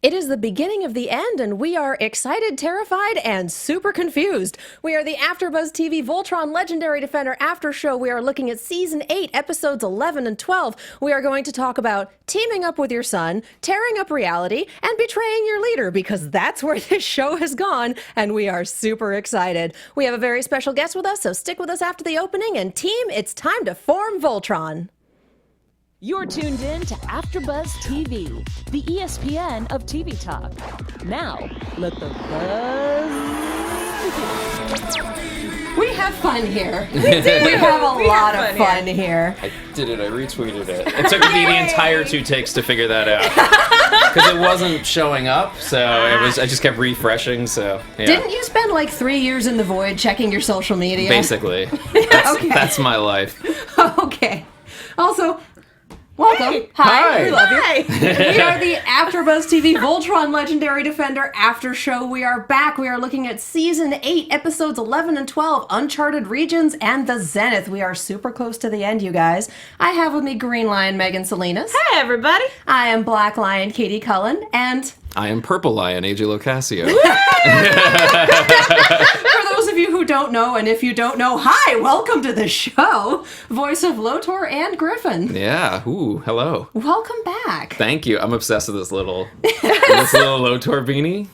It is the beginning of the end, and we are excited, terrified, and super confused. We are the AfterBuzz TV Voltron Legendary Defender After Show. We are looking at Season 8, Episodes 11 and 12. We are going to talk about teaming up with your son, tearing up reality, and betraying your leader, because that's where this show has gone, and we are super excited. We have a very special guest with us, so stick with us after the opening, and team, it's time to form Voltron. You're tuned in to AfterBuzz TV, the ESPN of TV talk. Now, let the buzz begin. We have fun here. We do. We have a lot of fun here. I did it. I retweeted it. It took me the entire 2 takes to figure that out because it wasn't showing up. So it was. I just kept refreshing. So yeah. Didn't you spend like 3 years in the void checking your social media? Basically, that's my life. Okay. Also, welcome. Hey. Hi. Hi. We love you. We are the AfterBuzz TV Voltron Legendary Defender After Show. We are back. We are looking at Season 8, Episodes 11 and 12, Uncharted Regions and the Zenith. We are super close to the end, you guys. I have with me Green Lion Megan Salinas. Hey, everybody. I am Black Lion Katie Cullen, and I am Purple Lion AJ LoCascio. for those of you who don't know, and if you don't know, hi, welcome to the show. Voice of Lotor and Griffin. Yeah. Ooh. Hello. Welcome back. Thank you. I'm obsessed with this little Lotor beanie.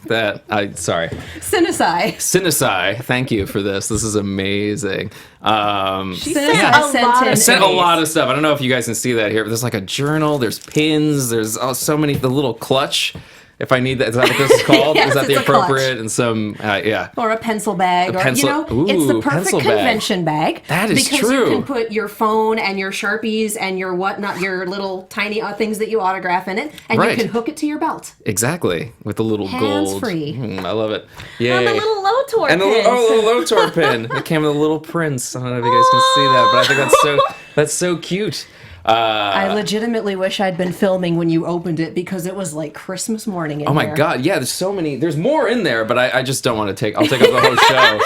Sorry. Sinusai. Thank you for this. This is amazing. She I sent a lot of stuff. I don't know if you guys can see that here, but there's like a journal, there's pins, there's so many, the little clutch. If I need that, is that what this is called? Yes, is that the it's a appropriate? clutch. And some, yeah. Or a pencil bag. It's the Ooh, perfect pencil bag. convention bag. That is because true. You can put your phone and your Sharpies and your whatnot, your little tiny things that you autograph in it, and Right. you can hook it to your belt. Exactly. With the little gold. Hands-free. I love it. Yay. And the little Lotor And the pins. little Lotor pin. It came with a little prince. I don't know if you guys can see that, but I think that's so cute. I legitimately wish I'd been filming when you opened it because it was like Christmas morning in Oh my here. god, yeah, there's so many. There's more in there, but I just don't want to I'll take up the whole show.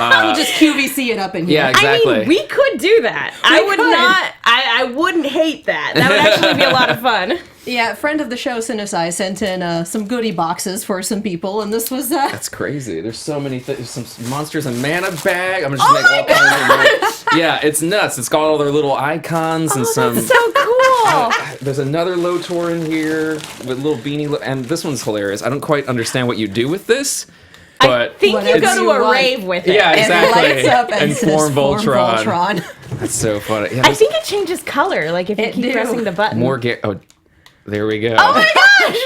You just QVC it up in here. Yeah, exactly. I mean, we could do that. I wouldn't hate that. That would actually be a lot of fun. Yeah, friend of the show, Sinusai, sent in some goodie boxes for some people, and this was... That's crazy. There's so many things. Some monsters and mana bag. I'm gonna just make all kinds of... Yeah, it's nuts. It's got all their little icons and some... That's so cool. There's another Lotor in here with little beanie... And this one's hilarious. I don't quite understand what you do with this, but... I think you Whatever go to you a want. rave with it. Yeah, exactly. It lights up and says, form Form Voltron. Voltron. That's so funny. Yeah, I think it changes color, like if you It keep do. pressing the button. Oh, there we go. Oh my gosh!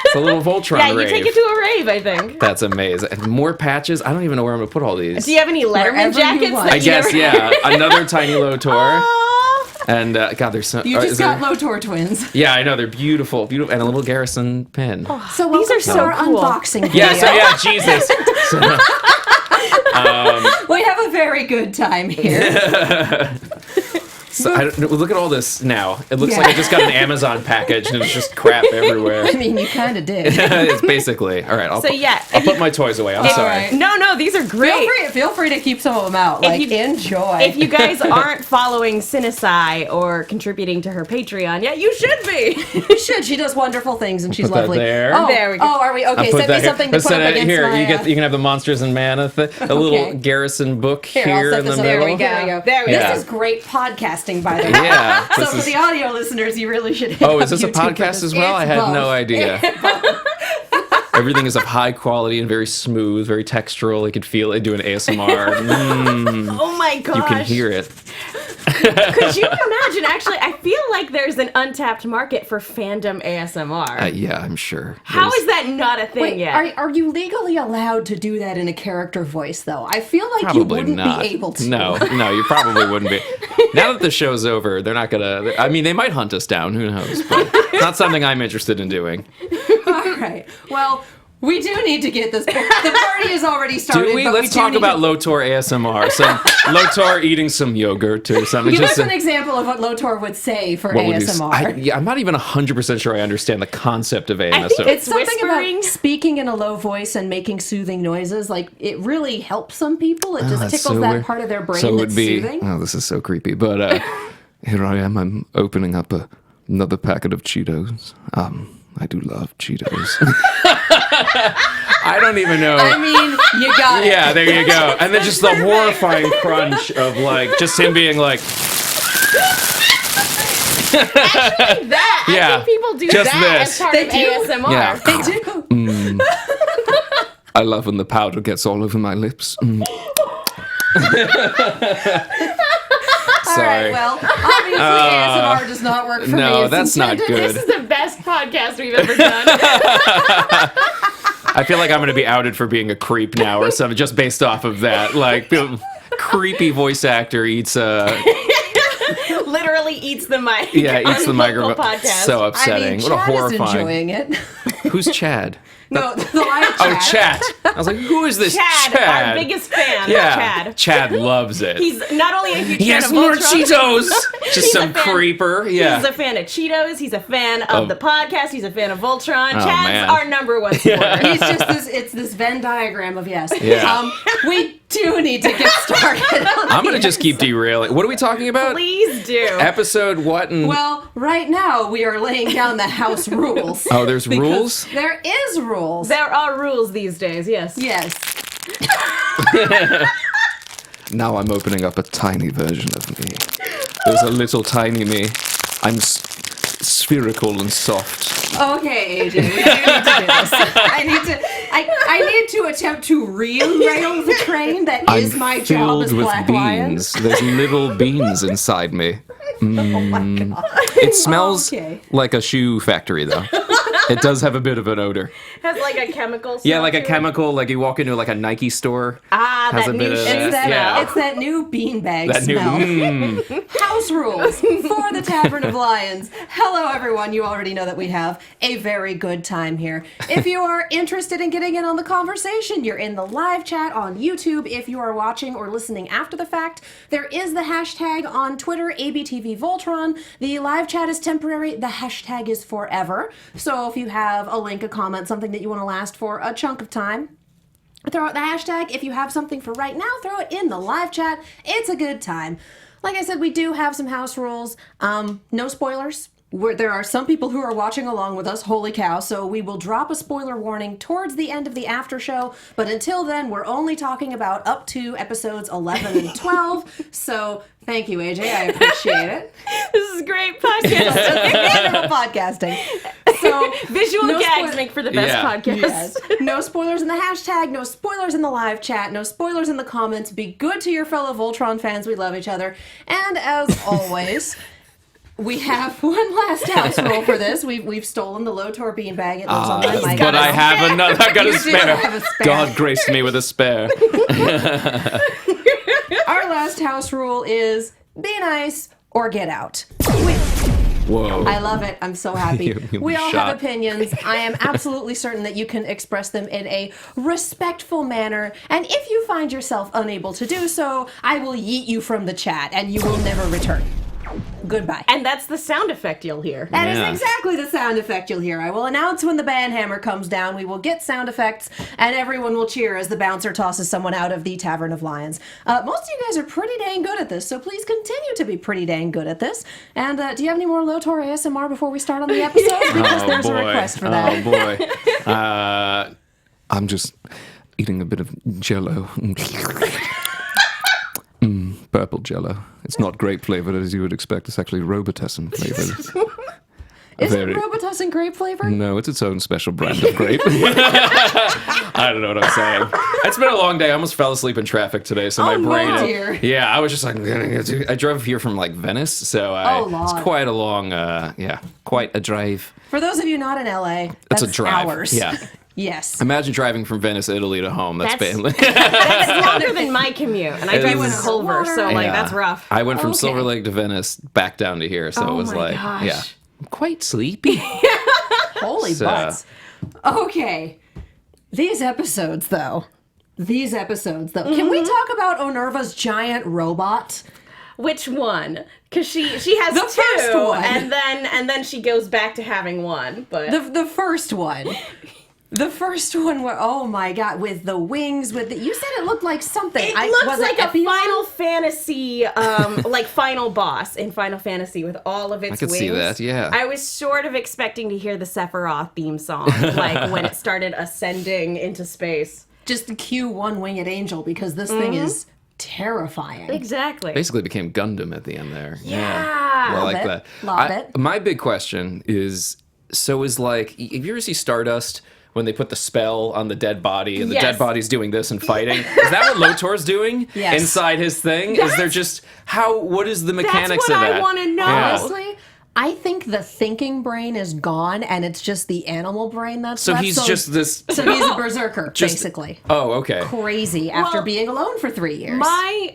It's a little Voltron Yeah, you rave. take it to a rave, I think. That's amazing. And more patches. I don't even know where I'm gonna put all these. Do you have any Letterman Wherever you jackets? want. that I you guess, never- yeah. Another tiny Lotor. Aw. And God, there's so. You is just got Lotor twins. Yeah, I know they're beautiful, beautiful, and a little Garrison pin. So These are welcome to so our cool. unboxing video. Yeah, so yeah, Jesus. So, We have a very good time here. look at all this now. It looks Yeah. like I just got an Amazon package and it's just crap everywhere. I mean, you kind of did. It's basically all right. I'll put my toys away. I'm sorry. right. No, these are great. Feel free to keep some of them out. Like, enjoy. If you guys aren't following Sinusai or contributing to her Patreon yet, you should be. You should. She does wonderful things, and she's Put that lovely. there. Oh, There we go. Oh, are we? Okay, Put send me that something to put Set up it against here. my... You can have the monsters and mana. A little Garrison book Here, here I'll set in the this up. middle. There we go. There we go. Yeah. This is great podcasting, by the way. Yeah. So this for is- the audio listeners, you really should hit Oh, up is this a YouTube for podcast this. as well? It's I had both. no idea. Everything is of high quality and very smooth, very textural. You could feel it doing ASMR. Oh my gosh. You can hear it. Could you imagine? Actually, I feel like there's an untapped market for fandom ASMR. Yeah, I'm sure. How is that not a thing Wait, yet? are you legally allowed to do that in a character voice, though? I feel like Probably you wouldn't not. be able to. No, you probably wouldn't be. Now that the show's over, they're not gonna. I mean, they might hunt us down. Who knows? But it's not something I'm interested in doing. All right. Well, we do need to get this. The party has already started. Do we? But Let's talk need about to... Lotor ASMR. Some Lotor eating some yogurt or something. Give Just us an example of what Lotor would say for what would you ASMR. I'm not even 100% sure I understand the concept of ASMR. I think It's something whispering. about speaking in a low voice and making soothing noises. Like, it really helps some people. It just that's tickles so that weird. part of their brain So it that's would be. soothing. Oh, this is so creepy. But here I am. I'm opening up another packet of Cheetos. I do love Cheetos. I don't even know. I mean, you got it. Yeah, there you go. And then just the horrifying crunch of like just him being like, That Yeah, I think people do just that this. as part They of do. ASMR. Yeah. They do. I love when the powder gets all over my lips. All right, well, obviously ASMR does not work for me. no, It's that's not intended- good. This is the best podcast we've ever done. I feel like I'm going to be outed for being a creep now or something, just based off of that. Like, creepy voice actor eats Literally eats the mic. yeah, eats the on microphone. local podcast. So I upsetting. mean, What a Chad is horrifying. enjoying it. Who's Chad? No, the live Oh, chat. Chat. I was like, who is this Chad, Chad? our biggest fan. yeah, Chad. loves it. He's not only a huge yes, fan of more Voltron, Cheetos. Just He's some a fan. creeper. Yeah. He's a fan of Cheetos. He's a fan of Of- the podcast. He's a fan of Voltron. Oh, Chad's man. our number one supporter. He's just this. It's this Venn diagram of yes. Yeah. We do need to get started. I'm going to just keep derailing. What are we talking about? Please do. Episode what? And Well, right now we are laying down the house rules. oh, there's Because rules? There is rules. There are rules these days, yes. Yes. Now I'm opening up a tiny version of me. There's a little tiny me. I'm spherical and soft. Okay, AJ, we need to do this. I need to attempt to rail the train that is I'm my job filled as with Black Lion. beans. There's little beans inside me. Oh my god. It smells Okay. like a shoe factory, though. It does have a bit of an odor. Has like a chemical Yeah, smell like a to it. chemical, like you walk into like a Nike store. Ah, has that a bit new of shoe that. It's that, Yeah. it's that new beanbag That new, smell. House rules for the Tavern of Lions. Hello, everyone. You already know that we have a very good time here. If you are interested in getting in on the conversation, you're in the live chat on YouTube. If you are watching or listening after the fact, there is the hashtag on Twitter, ABTV Voltron. The live chat is temporary. The hashtag is forever. So if you have a link, a comment, something that you want to last for a chunk of time, throw out the hashtag. If you have something for right now, throw it in the live chat. It's a good time. Like I said, we do have some house rules. No spoilers. There are some people who are watching along with us, holy cow, so we will drop a spoiler warning towards the end of the after show, but until then, we're only talking about up to episodes 11 and 12, so thank you, AJ, I appreciate it. This is great podcast. Wonderful podcasting. So, Visual no gags spoil- make for the best Yeah. podcast. Yes. No spoilers in the hashtag, no spoilers in the live chat, no spoilers in the comments. Be good to your fellow Voltron fans. We love each other. And as always, we have one last house rule for this. We've stolen the Lotor beanbag. It lives on my mic. but I have another. I got a You do spare. have a spare. God graced me with a spare. Our last house rule is be nice or get out. Whoa. I love it. I'm so happy. You'll We be all shot. have opinions. I am absolutely certain that you can express them in a respectful manner. And if you find yourself unable to do so, I will yeet you from the chat and you will never return. Goodbye. And that's the sound effect you'll hear. That is Yeah. exactly the sound effect you'll hear. I will announce when the band hammer comes down. We will get sound effects, and everyone will cheer as the bouncer tosses someone out of the Tavern of Lions. Most of you guys are pretty dang good at this, so please continue to be pretty dang good at this. And do you have any more Lotor ASMR before we start on the episode? Because there's a request for that. Oh boy. I'm just eating a bit of Jello. Purple Jello. It's not grape flavored as you would expect. It's actually Robitussin flavored. Is Very- it Robitussin grape flavor? No, it's its own special brand of grape. I don't know what I'm saying. It's been a long day. I almost fell asleep in traffic today, so my Oh, no, brain. dear. Yeah, I was just like, I drove here from like Venice, so Oh, it's Lord. quite a long, quite a drive. For those of you not in LA, That's that's a drive. hours. Yeah. Yes. Imagine driving from Venice, Italy to home. That's That's- bad. That's longer than my commute, and I It drive in is. Culver, so like Yeah. that's rough. I went from Okay. Silver Lake to Venice, back down to here, so Oh it was my like, gosh. yeah, I'm quite sleepy. Holy So- butts. Okay. These episodes, though. Can we talk about Honerva's giant robot? Which one? Because she has The two, first one. and then she goes back to having one. But The first one. The first one where, oh my god, with the wings, you said it looked like something. It looks was like it a Epion? Final Fantasy, like final boss in Final Fantasy with all of its I could wings. see that, yeah. I was sort of expecting to hear the Sephiroth theme song, like when it started ascending into space. Just the cue one winged angel, because this thing is terrifying. Exactly. Basically became Gundam at the end there. Yeah. I like Love that. it. Love it. My big question is, so is like, if you ever see Stardust when they put the spell on the dead body and the Yes. dead body's doing this and fighting, is that what Lotor's doing Yes. inside his thing? Is there just, what is the mechanics what of that? I wanna know. Yeah. Honestly, I think the thinking brain is gone, and it's just the animal brain that's So left. he's just this... So he's a berserker, Just- basically. Oh, okay. Crazy after Well, being alone for 3 years.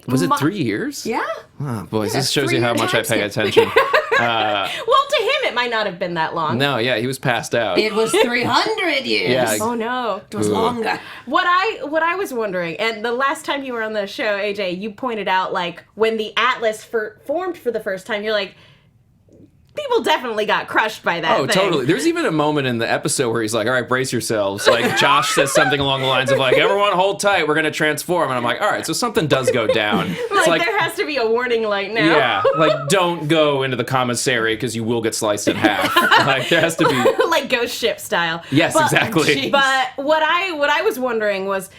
Was it 3 years? Yeah. Oh, boys, this shows 3 you how year much I time pay skip. attention. Well, to him, it might not have been that long. No, yeah, he was passed out. It was 300 years. Yeah. Oh no. It was longer. What I was wondering, and the last time you were on the show, AJ, you pointed out like when the Atlas formed for the first time, you're like, people definitely got crushed by that. Oh, thing. totally. There's even a moment in the episode where he's like, all right, brace yourselves. Like, Josh says something along the lines of, like, everyone hold tight, we're going to transform. And I'm like, all right, so something does go down. It's Like, there has to be a warning light now. yeah, like, don't go into the commissary because you will get sliced in half. Like, there has to be... Like ghost ship style. Yes, exactly. But what I was wondering was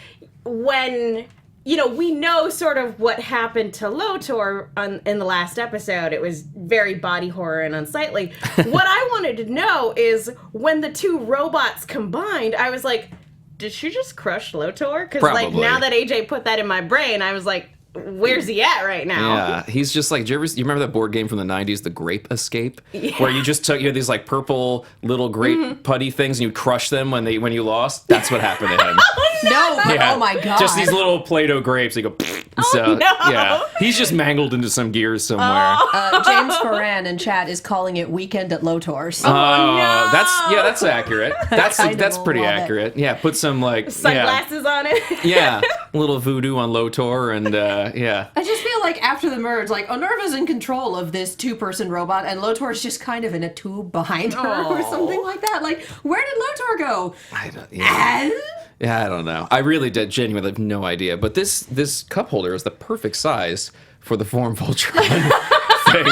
when, you know, we know sort of what happened to Lotor in the last episode. It was very body horror and unsightly. What I wanted to know is when the two robots combined, I was like, did she just crush Lotor? Because like Probably. now that AJ put that in my brain, I was like, where's he at right now? Yeah, he's just like, you remember that board game from the 90s, The Grape Escape? Where you just took, you had these like purple little grape putty things and you crush them when you lost? That's what happened to him. No, but Yeah. oh my god. Just these little Play-Doh grapes. They go, so, no. yeah. He's just mangled into some gears somewhere. James Foran in chat is calling it Weekend at Lotor's. Oh, no. that's accurate. That's kinda pretty love it. accurate. Yeah, put some like Sunglasses on it. Yeah, a little voodoo on Lotor and yeah. I just feel like after the merge, like Honerva's in control of this 2-person robot, and Lotor's just kind of in a tube behind her or something like that. Like, where did Lotor go? Yeah, I don't know. I really did genuinely have no idea. But this cup holder is the perfect size for the form Voltron thing.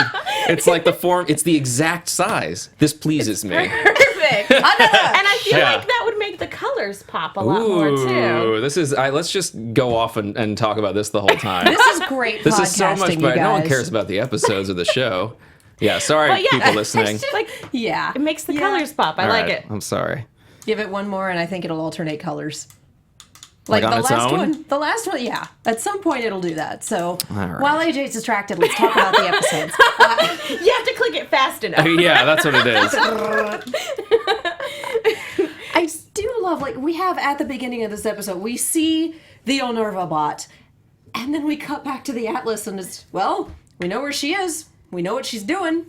It's like it's the exact size. This pleases me. Perfect. And I feel Yeah. like that would make the colors pop a lot more too. This is let's just go off and talk about this the whole time. This is great This podcasting, is so much you better. No one guys. cares about the episodes of the show. Yeah, sorry, But yeah, people listening. it's just like Yeah. it makes the Yeah. colors pop. I All like right, it. I'm sorry. Give it one more, and I think it'll alternate colors. Like on the its last own? one. The last one, yeah. At some point, it'll do that. So right. while AJ's distracted, let's talk about the episodes. You have to click it fast enough. Yeah, that's what it is. I do love, like, we have at the beginning of this episode, we see the Honerva bot, and then we cut back to the Atlas, and it's, well, we know where she is. We know what she's doing.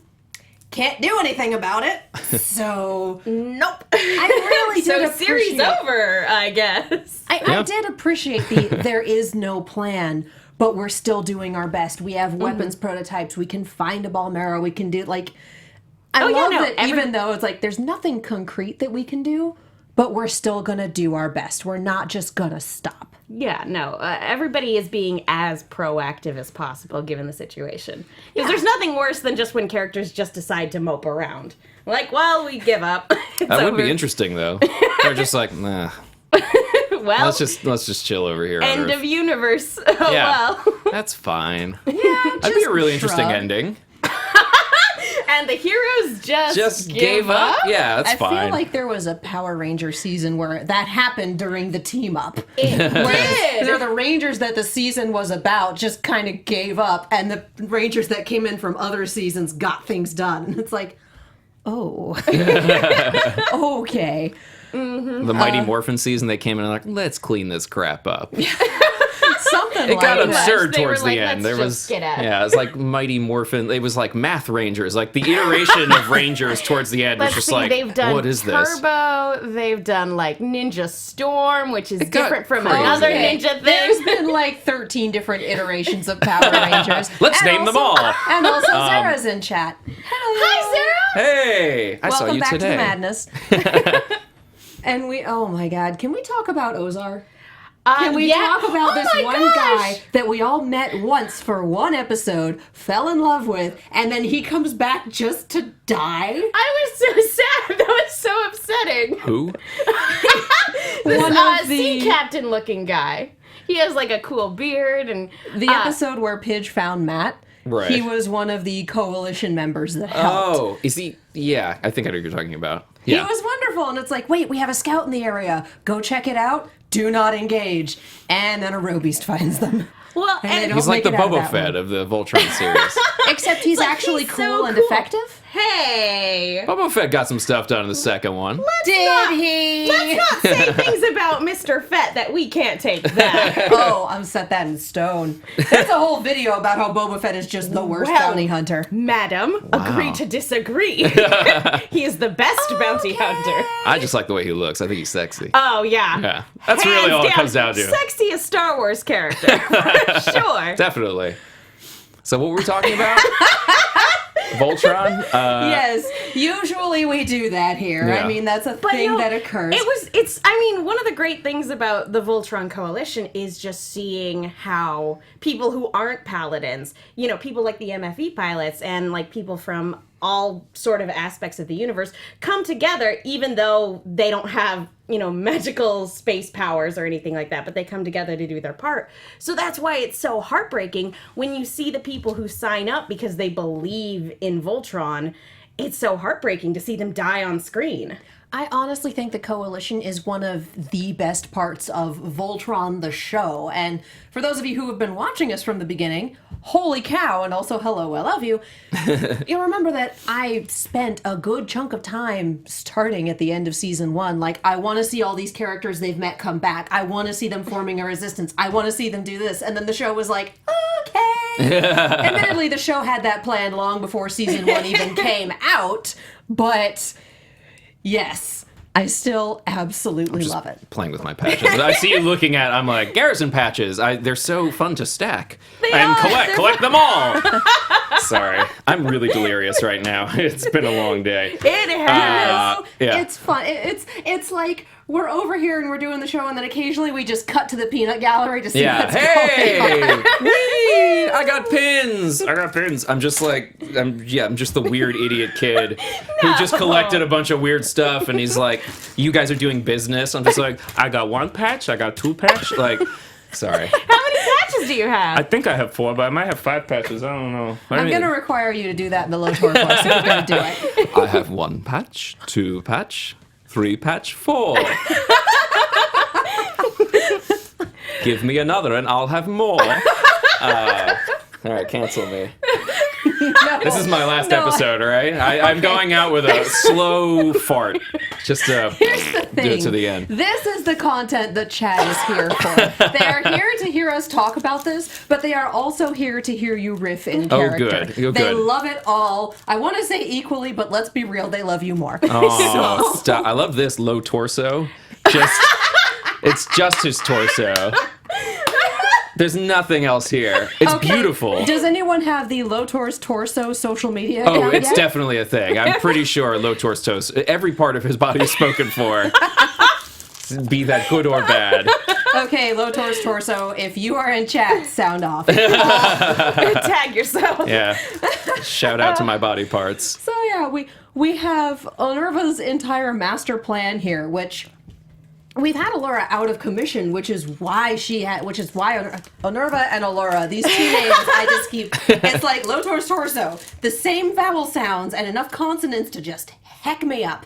Can't do anything about it. So Nope. I really did So series appreciate- over, I guess. I Yeah. did appreciate there is no plan, but we're still doing our best. We have weapons prototypes. We can find a ball marrow. We can do, like, I yeah, love no, that even though it's like there's nothing concrete that we can do, but we're still going to do our best. We're not just going to stop. Yeah, no. Everybody is being as proactive as possible given the situation. Because there's nothing worse than just when characters just decide to mope around. Like, well, we give up. It's That would over. be interesting though. They're just like, nah. Well, Let's just chill over here. on end Earth. of universe. Oh, Yeah. well. That's fine. Yeah, That'd be a really interesting shrug. ending. And the heroes just gave up? Yeah, that's I fine. feel like there was a Power Ranger season where that happened during the team up. It did. Where the Rangers that the season was about just kind of gave up, and the Rangers that came in from other seasons got things done. It's like, oh, okay. The Mighty Morphin season, they came in and like, let's clean this crap up. Something It like got that. absurd They were towards like, the end. "Let's There just was get out of it was like Mighty Morphin. It was like Math Rangers. Like the iteration of Rangers towards the end was Let's just see, like, they've done what is this? Turbo, they've done like Ninja Storm, which is got different from crazy. another Okay. ninja There's thing. been like 13 different iterations of Power Rangers. Let's And name them also- all. And also Sarah's in chat. Hi, Sarah! Hey, I saw Welcome you back today. to the madness. And oh my God, can we talk about Ozar? Can we yeah. talk about Oh this my one gosh. guy that we all met once for one episode, fell in love with, and then he comes back just to die? I was so sad. That was so upsetting. Who? This One of sea captain looking guy. He has like a cool beard and The episode where Pidge found Matt, Right. he was one of the coalition members that helped. Oh, is he? Yeah, I think I know what you're talking about. He Yeah. was wonderful, and it's like, wait, we have a scout in the area. Go check it out. Do not engage. And then a Robeast finds them. well, And they and don't He's like the make it out of Boba that Fett one. of the Voltron series. Except he's actually he's cool so and cool. effective. hey, Boba Fett got some stuff done in the second one. Did he? let's not say things about Mr. Fett that we can't take back. Oh, I'm set that in stone. There's a whole video about how Boba Fett is just the worst Well, bounty hunter. Madam, agree to disagree. He is the best bounty hunter. I just like the way he looks. I think he's sexy. Oh yeah. Yeah, that's really all it comes down to. Sexiest Star Wars character, for sure. Definitely. So what were we talking about? Voltron? Yes, usually we do that here. Yeah. I mean, that's a But thing no, that occurs. I mean, one of the great things about the Voltron Coalition is just seeing how people who aren't Paladins, you know, people like the MFE pilots and like people from all sort of aspects of the universe come together, even though they don't have, you know, magical space powers or anything like that, but they come together to do their part. So that's why it's so heartbreaking when you see the people who sign up because they believe in Voltron. It's so heartbreaking to see them die on screen. I honestly think the Coalition is one of the best parts of Voltron the show. And for those of you who have been watching us from the beginning, holy cow, and also hello, I love you. You'll remember that I spent a good chunk of time starting at the end of season 1. Like, I want to see all these characters they've met come back. I want to see them forming a resistance. I want to see them do this. And then the show was like, okay. Admittedly, the show had that planned long before season 1 even came out. But yes, I still absolutely love it. Playing with my patches. I see you looking at. I'm like Garrison patches. They're so fun to stack and are. collect them all. Sorry, I'm really delirious right now. It's been a long day. It has. Yeah. It's fun. It's like we're over here and we're doing the show, and then occasionally we just cut to the peanut gallery to see Yeah. what's going on. Hey! Whee! I got pins. I'm just the weird idiot kid who just collected a bunch of weird stuff, and he's like, "You guys are doing business." I'm just like, "I got one patch. I got two patch." Like, sorry. How many patches do you have? I think I have 4, but I might have 5 patches. I don't know. I'm going to require you to do that in the LoTor course if you're going to do it. I have 1 patch, 2 patch, 3 patch, 4. Give me another and I'll have more. All right, cancel me. No, This is my last episode, all right? I'm going out with a slow fart. Just to Here's the thing. do it to the end. This is the content that Chad is here for. They are here to hear us talk about this, but they are also here to hear you riff in character. good. Oh, They good. love it all. I want to say equally, but let's be real, they love you more. Oh, stop. I love this low torso. It's just his torso. There's nothing else here. It's Okay. beautiful. Does anyone have the LoTor's torso social media Oh, account it's yet? definitely a thing. I'm pretty sure LoTor's torso. Every part of his body is spoken for. Be that good or bad. Okay, LoTor's torso, if you are in chat, sound off. Tag yourself. Yeah. Shout out to my body parts. So yeah, we have Honerva's entire master plan here, which we've had Allura out of commission, which is why Honerva and Allura, these two names, I just keep, it's like LoTor's torso, the same vowel sounds and enough consonants to just heck me up.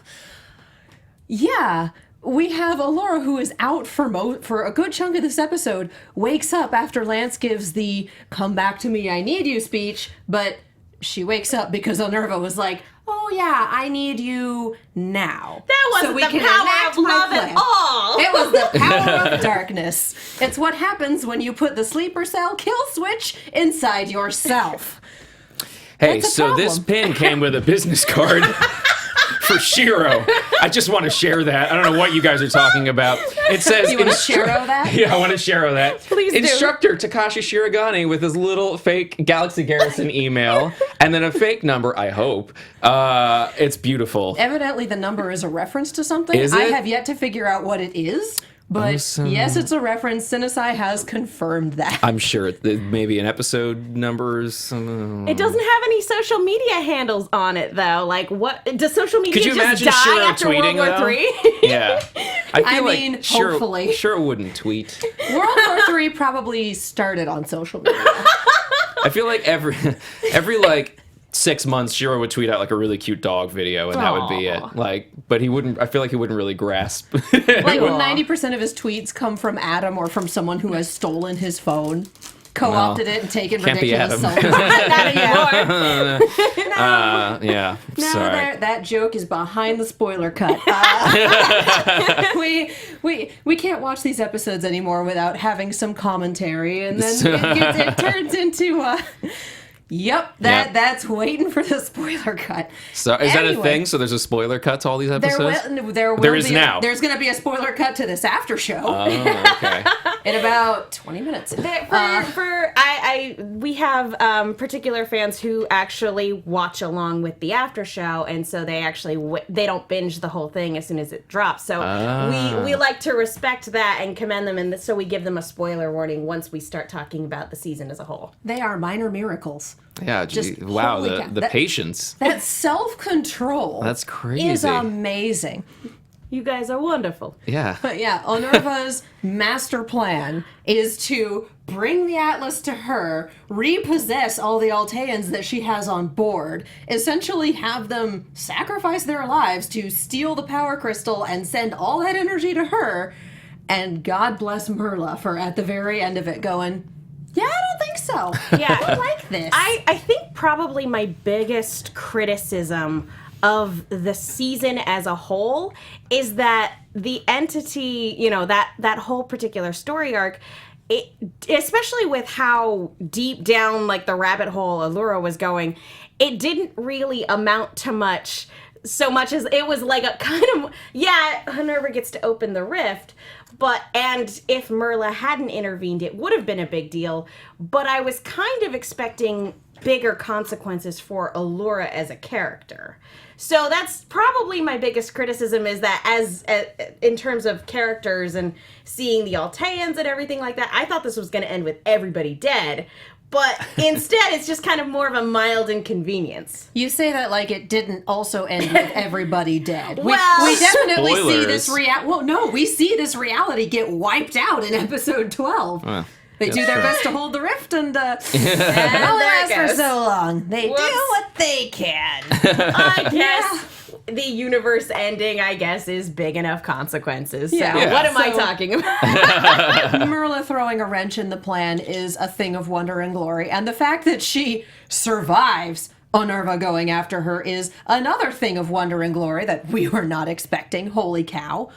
Yeah. We have Allura, who is out for a good chunk of this episode, wakes up after Lance gives the "come back to me, I need you" speech, but she wakes up because Honerva was like, "Oh yeah, I need you now." That wasn't the power of love at all. It was the power of darkness. It's what happens when you put the sleeper cell kill switch inside yourself. Hey, That's a so this problem. pin came with a business card for Shiro. I just want to share that. I don't know what you guys are talking about. It says... You want to share that? Yeah, I want to share that. Please do. Instructor Takashi Shirogane with his little fake Galaxy Garrison email, and then a fake number, I hope. It's beautiful. Evidently, the number is a reference to something. Is I it? have yet to figure out what it is. But Awesome. yes, it's a reference. Sinisai has confirmed that. I'm sure maybe an episode numbers. It doesn't have any social media handles on it, though. Like, what does social media Could you just imagine die Shiro after tweeting, World War though? III? Yeah. I mean, like Shiro, hopefully. Shiro wouldn't tweet. World War III probably started on social media. I feel like every like 6 months, Shiro would tweet out like a really cute dog video, and that would be it. Like, but he wouldn't. I feel like he wouldn't really grasp. Like 90% of his tweets come from Adam or from someone who has stolen his phone, co-opted it, and taken can't be ridiculous Adam. selfies. Not anymore. Yeah. No, Sorry. that joke is behind the spoiler cut. We can't watch these episodes anymore without having some commentary, and then it turns into. Yep, that's waiting for the spoiler cut. So is that a Anyway, thing? So there's a spoiler cut to all these episodes? There is be now. There's going to be a spoiler cut to this after show Oh, okay. in about 20 minutes. We have particular fans who actually watch along with the after show, and so they actually they don't binge the whole thing as soon as it drops. So we like to respect that and commend them, and so we give them a spoiler warning once we start talking about the season as a whole. They are minor miracles. Yeah. Just Wow. holy cow. The patience. That self-control That's crazy. is amazing. You guys are wonderful. Yeah. But yeah, Honerva's master plan is to bring the Atlas to her, repossess all the Alteans that she has on board, essentially have them sacrifice their lives to steal the power crystal and send all that energy to her, and God bless Merla for at the very end of it going, yeah, I don't think so. Yeah. I don't like this. I think probably my biggest criticism of the season as a whole is that the entity, that whole particular story arc, especially with how deep down like the rabbit hole Allura was going, it didn't really amount to much. So much as it was like a kind of, Honerva gets to open the rift, and if Merla hadn't intervened, it would have been a big deal. But I was kind of expecting bigger consequences for Allura as a character. So that's probably my biggest criticism, is that as in terms of characters and seeing the Alteans and everything like that, I thought this was going to end with everybody dead. But instead, it's just kind of more of a mild inconvenience. You say that like it didn't also end with everybody dead. Well, we definitely see spoilers. this we see this reality get wiped out in episode 12. They do their best to hold the rift, and there it it for goes. so long. They Whoops. do what they can. I guess the universe ending, is big enough consequences. So Yeah. what am I So- talking about? Merla throwing a wrench in the plan is a thing of wonder and glory, and the fact that she survives Honerva going after her is another thing of wonder and glory that we were not expecting. Holy cow.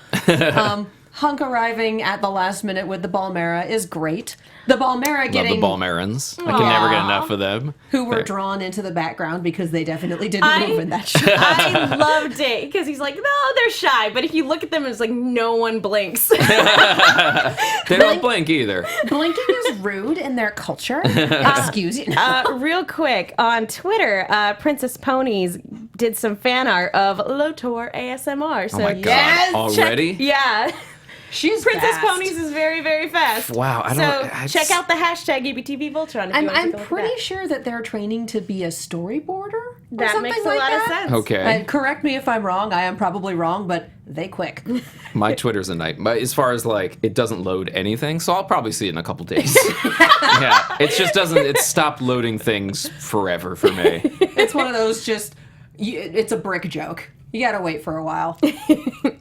Hunk arriving at the last minute with the Balmera is great. The Balmera Love getting... the Balmerans. I can never get enough of them. who were drawn into the background because they definitely didn't move in that show. I loved it because he's like, no, they're shy. But if you look at them, it's like no one blinks. They don't blink either. Blinking is rude in their culture. Excuse you. Real quick, on Twitter, Princess Ponies did some fan art of Lotor ASMR. So Oh my god! Yes, Already? yeah. She's Princess fast. Ponies is very, very fast. Wow, I So don't- I check just- out the hashtag ABTV Voltron. If I'm you want to take a look at pretty that. sure that they're training to be a storyboarder. Or That something makes a like lot that. of sense. Okay. Correct me if I'm wrong. I am probably wrong, but they quick. My Twitter's a nightmare. As far as like, it doesn't load anything, so I'll probably see it in a couple days. Yeah, it just doesn't. It's stopped loading things forever for me. It's one of those it's a brick joke. You gotta wait for a while.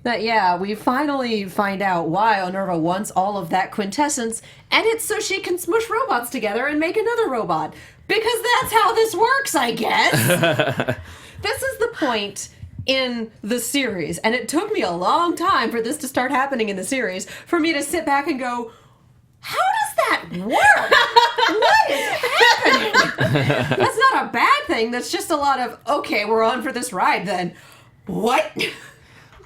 But yeah, we finally find out why Honerva wants all of that quintessence, and it's so she can smush robots together and make another robot. Because that's how this works, I guess. This is the point in the series, and it took me a long time for this to start happening in the series, for me to sit back and go, how does that work? What is happening? That's not a bad thing. That's just a lot of, okay, we're on for this ride then. What?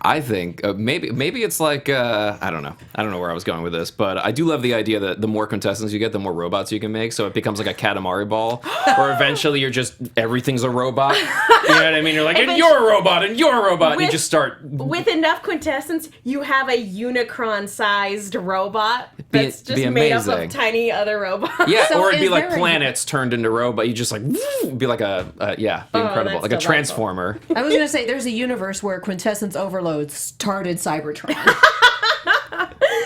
I think maybe it's like I don't know where I was going with this, but I do love the idea that the more quintessence you get, the more robots you can make. So it becomes like a Katamari ball, or eventually you're just everything's a robot. You know what I mean? You're like, and you're a robot, and you're a robot, and you just start with enough quintessence. You have a Unicron-sized robot that's just made up of tiny other robots. Yeah, So or it'd be is like there planets turned into robot. You just like be like be incredible, like a transformer. I was going to say, there's a universe where quintessence overload started Cybertron.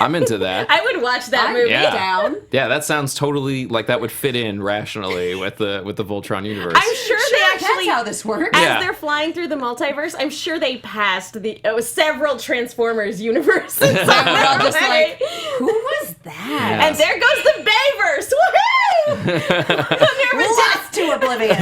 I'm into that. I would watch that movie. Yeah. Down. Yeah, that sounds totally like that would fit in rationally with the Voltron universe. I'm sure they actually, That's how this works. as they're flying through the multiverse, I'm sure they passed several Transformers universes. So we're all just like, who was that? and there goes the Bayverse! Woohoo! Lost to oblivion.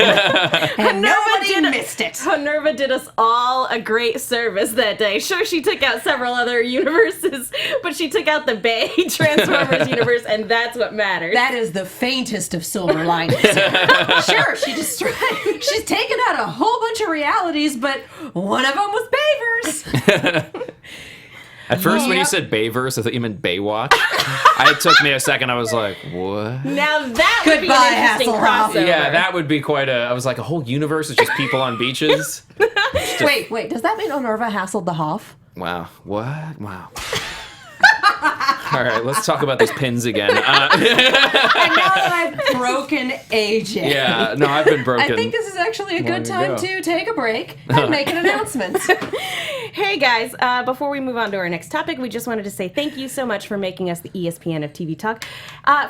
And nobody missed it. Honerva did us all a great service that day. Sure, she took out several other universes, but she took out the Bay Transformers universe, and that's what matters. That is the faintest of silver linings. Sure, she's taken out a whole bunch of realities, but one of them was Bayverse. At first, when you said Bayverse, I thought you meant Baywatch. It took me a second. I was like, what? Now that would be Goodbye, an interesting Hasselhoff. crossover. Yeah, that would be quite a... I was like, a whole universe is just people on beaches? Wait, does that mean Honerva hassled the Hoff? Wow. What? Wow. All right, let's talk about those pins again. And now that I've broken AJ. Yeah, no, I've been broken. I think this is actually a good Long time ago. to take a break and make an announcement. Hey guys, before we move on to our next topic, we just wanted to say thank you so much for making us the ESPN of TV Talk.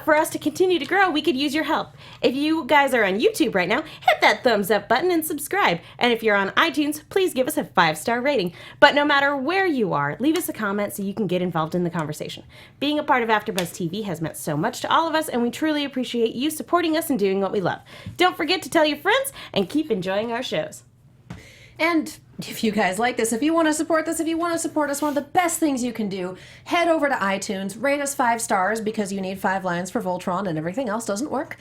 For us to continue to grow, we could use your help. If you guys are on YouTube right now, hit that thumbs up button and subscribe. And if you're on iTunes, please give us a 5-star rating. But no matter where you are, leave us a comment so you can get involved in the conversation. Being a part of AfterBuzz TV has meant so much to all of us, and we truly appreciate you supporting us and doing what we love. Don't forget to tell your friends and keep enjoying our shows. And if you guys like this, if you want to support this, if you want to support us, one of the best things you can do, head over to iTunes, rate us 5 stars because you need 5 lines for Voltron and everything else doesn't work.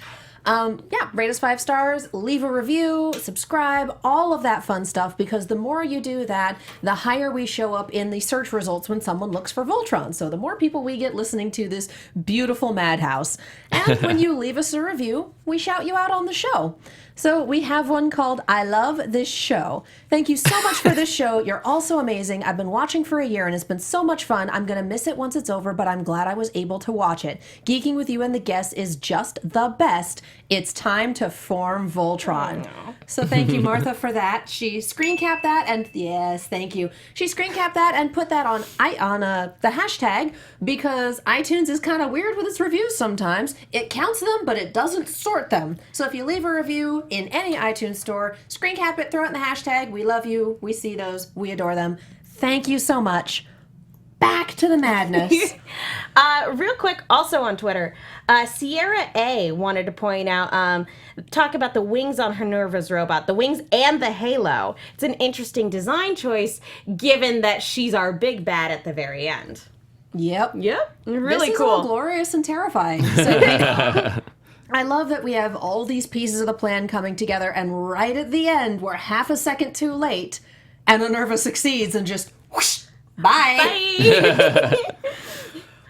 Rate us 5 stars, leave a review, subscribe, all of that fun stuff, because the more you do that, the higher we show up in the search results when someone looks for Voltron. So the more people we get listening to this beautiful madhouse. And when you leave us a review, we shout you out on the show. So we have one called I Love This Show. Thank you so much for this show. You're all so amazing. I've been watching for a year and it's been so much fun. I'm going to miss it once it's over, but I'm glad I was able to watch it. Geeking with you and the guests is just the best. It's time to form Voltron. So thank you, Martha, for that. She screen capped that, and yes, thank you. She screen capped that and put that on the hashtag because iTunes is kind of weird with its reviews sometimes. It counts them, but it doesn't sort them. So if you leave a review in any iTunes store, screen cap it, throw it in the hashtag. We love you. We see those. We adore them. Thank you so much. Back to the madness. Real quick, also on Twitter, Sierra A wanted to point out, talk about the wings on Honerva's robot, the wings and the halo. It's an interesting design choice given that she's our big bad at the very end. Yep. Really this cool. Is all glorious and terrifying. So I love that we have all these pieces of the plan coming together, and right at the end, we're half a second too late, and Honerva succeeds and just whoosh, bye. Bye.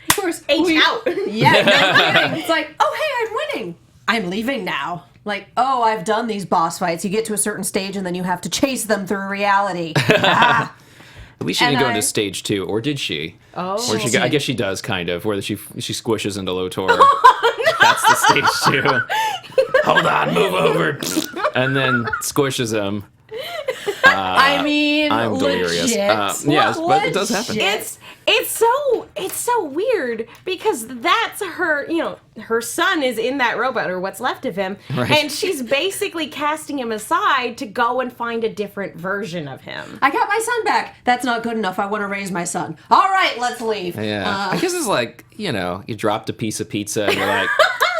Of course, out. Yeah, no kidding. It's like, oh, hey, I'm winning. I'm leaving now. Like, oh, I've done these boss fights. You get to a certain stage, and then you have to chase them through reality. At least she didn't go into stage 2, or did she? Oh. Or I guess she does, kind of, where she squishes into Lotor. That's the stage 2. Hold on, move over. And then squishes him. I mean, I'm delirious. legit. Yes, but it does happen. It's so weird because that's her, her son is in that robot, or what's left of him, Right. and she's basically casting him aside to go and find a different version of him. I got my son back. That's not good enough. I want to raise my son. All right, let's leave. Yeah. I guess it's like, you dropped a piece of pizza and you're like,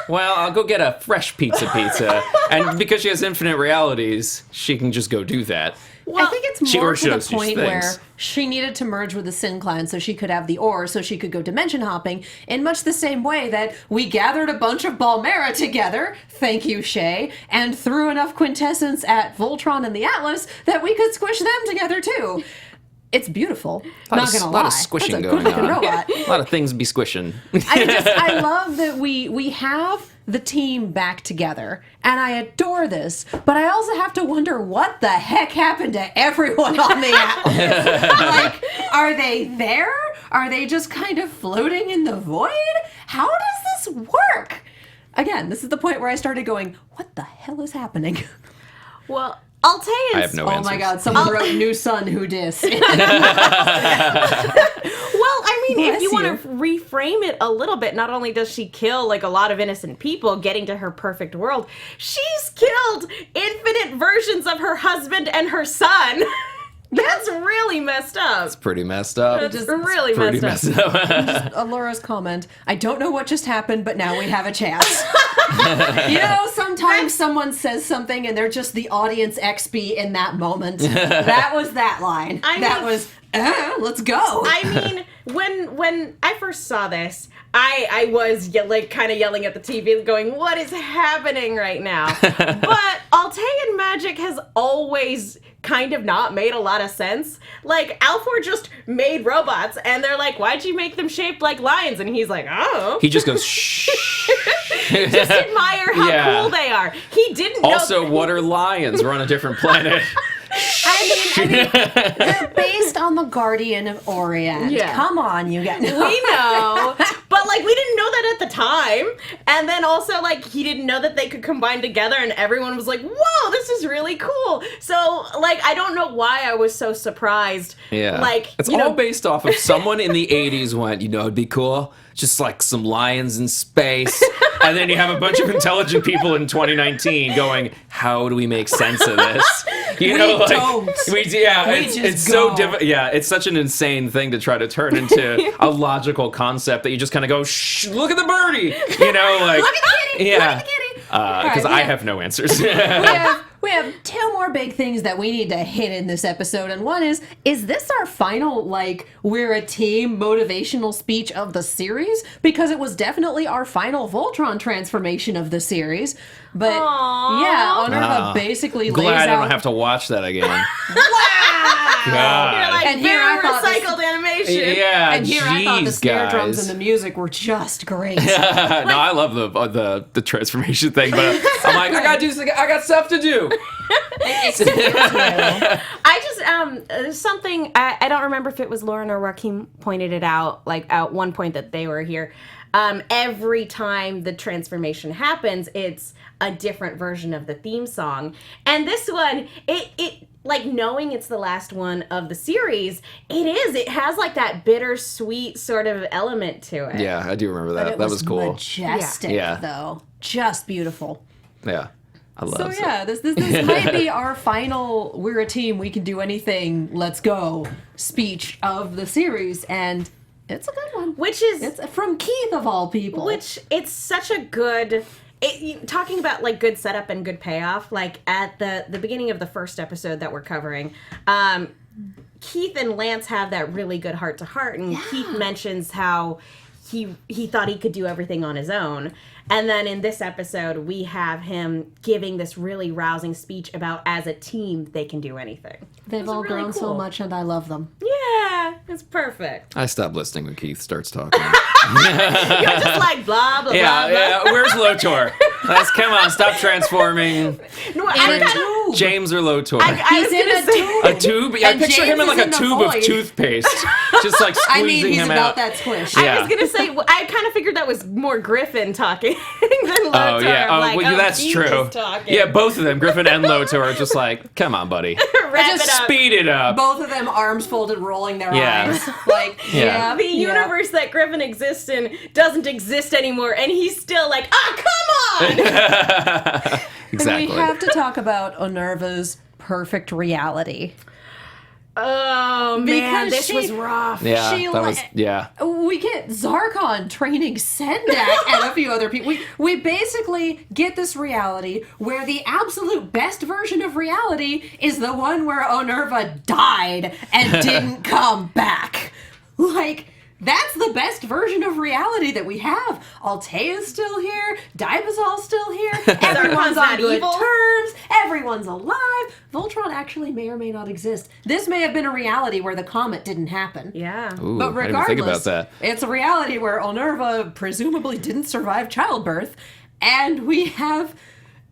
well, I'll go get a fresh pizza. And because she has infinite realities, she can just go do that. I think it's She- more or to the she point where thinks. she needed to merge with the Sin Clan so she could have the ore, so she could go dimension hopping, in much the same way that we gathered a bunch of Balmera together, thank you, Shay, and threw enough quintessence at Voltron and the Atlas that we could squish them together too. It's beautiful. Not gonna lie. A lot of squishing That's a going good-looking on. robot. A lot of things be squishing. I love that we have the team back together, and I adore this, but I also have to wonder what the heck happened to everyone on the Atlas. Like, are they there? Are they just kind of floating in the void? How does this work? Again, this is the point where I started going, what the hell is happening? Well, Altaeans. I have no Oh answers. my god, someone wrote New Sun, who dis? Well, I mean, if Bless you want you. to reframe it a little bit, not only does she kill like a lot of innocent people getting to her perfect world, she's killed infinite versions of her husband and her son. That's really messed up. It's pretty messed up. That's really Pretty messed up. messed up. Laura's comment, I don't know what just happened, but now we have a chance. You know, sometimes someone says something and they're just the audience XP in that moment. That was that line. That was, let's go. I mean, when I first saw this, I was kind of yelling at the TV, going, "What is happening right now?" But Altaean magic has always kind of not made a lot of sense. Like, Alfor just made robots, and they're like, "Why'd you make them shaped like lions?" And he's like, "Oh." He just goes, shh. Just admire how Yeah. cool they are. He didn't know. Also, what are lions? We're on a different planet. I mean, they're based on the Guardian of Orient. Yeah. Come on, you guys. We know, but like we didn't know that at the time, and then also like he didn't know that they could combine together, and everyone was like, "Whoa, this is really cool!" So like I don't know why I was so surprised. Yeah. like it's you all know, based off of someone in the 80s went, it'd be cool. Just like some lions in space. And then you have a bunch of intelligent people in 2019 going, how do we make sense of this? don't. It's just so go. difficult. Yeah, it's such an insane thing to try to turn into a logical concept that you just kind of go, shh, look at the birdie. Like, Look at the kitty! Yeah. Look at the kitty! Because I have no answers. We have two more big things that we need to hit in this episode, and one is this our final, we're a team motivational speech of the series? Because it was definitely our final Voltron transformation of the series. But, yeah, Honerva basically lays Glad I out... don't have to watch that again. wow, God. you're like And here very I thought this- recycled animation. Yeah, And here I thought the jeez, snare drums guys. and the music were just great. No, I love the transformation thing, but I'm like, I got stuff to do. I just there's something I don't remember if it was Lauren or Joaquin pointed it out like at one point that they were here. Every time the transformation happens, it's a different version of the theme song, and this one it like knowing it's the last one of the series, it has like that bittersweet sort of element to it. Yeah, I do remember that. It That was cool. majestic, Yeah. though. Just beautiful. Yeah, I love So it. yeah, this might be our final "we're a team, we can do anything, let's go" speech of the series, and it's a good one. Which is It's from Keith of all people. Which it's such a good. Talking about like good setup and good payoff. Like at the beginning of the first episode that we're covering, Keith and Lance have that really good heart to heart, and Keith mentions how he thought he could do everything on his own. And then in this episode, we have him giving this really rousing speech about as a team they can do anything. They've It's all really grown so cool. much, and I love them. Yeah, it's perfect. I stop listening when Keith starts talking. You're just like blah blah blah. yeah. Where's Lotor? Come on, stop transforming. No, I And kinda, James or Lotor. I was He's in gonna a say- tube. A tube? I And picture him James in like is a in the tube void. of toothpaste, just like squeezing I mean, he's him about out. that squish. Yeah. I was gonna say, I kind of figured that was more Griffin talking than Lotor. Oh yeah, I'm like, that's he's true. just talking. Yeah, both of them, Griffin and Lotor, are just like, come on, buddy, Wrap just it up. speed it up. Both of them arms folded, rolling their Yeah. eyes. Like, Yeah. The universe that Griffin exists in doesn't exist anymore, and he's still like, come on! Exactly. And we have to talk about Honerva's perfect reality. Oh man, Because this she- was rough. Yeah, She that was, let- yeah. We get Zarkon training Sendak and a few other people. We basically get this reality where the absolute best version of reality is the one where Honerva died and didn't come back. Like, that's the best version of reality that we have. Altea's still here. Dibazal's still here. Everyone's on not good evil. terms. Everyone's alive. Voltron actually may or may not exist. This may have been a reality where the comet didn't happen. Yeah. Ooh, But I didn't regardless, think about that. it's a reality where Honerva presumably didn't survive childbirth, and we have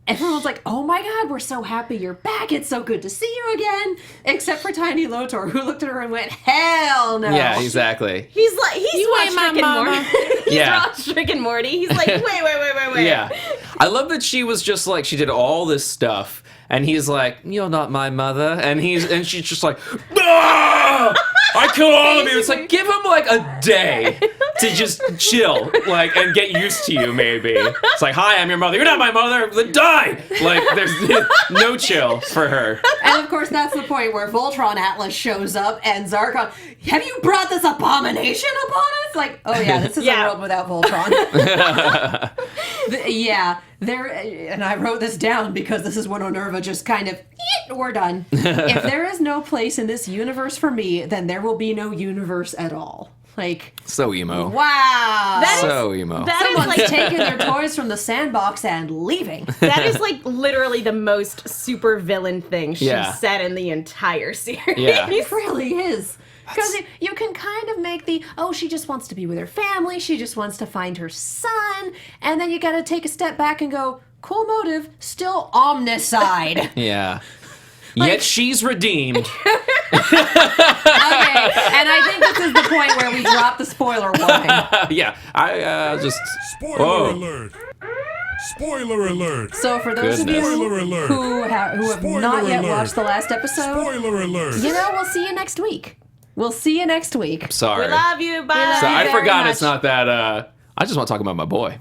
everyone's like, "Oh my God, we're so happy you're back! It's so good to see you again." Except for Tiny Lotor, who looked at her and went, "Hell no!" Yeah, exactly. He's watched Rick and Morty. He's Yeah. watched Rick and Morty. He's like, wait. Yeah. I love that she was just like, she did all this stuff, and he's like, "You're not my mother," and she's just like, "Ah! I kill all of you." It's like, give him like a day to just chill, like, and get used to you, maybe. It's like, "Hi, I'm your mother." "You're not my mother." "Then die." Like, there's no chill for her. And of course, that's the point where Voltron Atlas shows up, and Zarkon, "Have you brought this abomination upon us?" Like, oh yeah, this is Yeah. a world without Voltron. And I wrote this down because this is when Honerva just kind of, we're done. If there is no place in this universe for me, then there will be no universe at all. Like, So emo. wow. So emo. That is Someone's like taking their toys from the sandbox and leaving. that is like literally the most super villain thing she Yeah. said in the entire series. Yeah. It really is. Because you can kind of make she just wants to be with her family, she just wants to find her son, and then you gotta take a step back and go, cool motive, still omnicide. Yeah. Yet she's redeemed. Okay, and I think this is the point where we drop the spoiler warning. Yeah. I just. Spoiler Whoa. alert! Spoiler alert! So for those Goodness. of Spoiler you alert. who have Spoiler not yet alert. watched the last episode, Spoiler alert! you know, we'll see you next week. We'll see you next week. Sorry. We love you. Bye. So I very forgot much. it's not that. I just want to talk about my boy.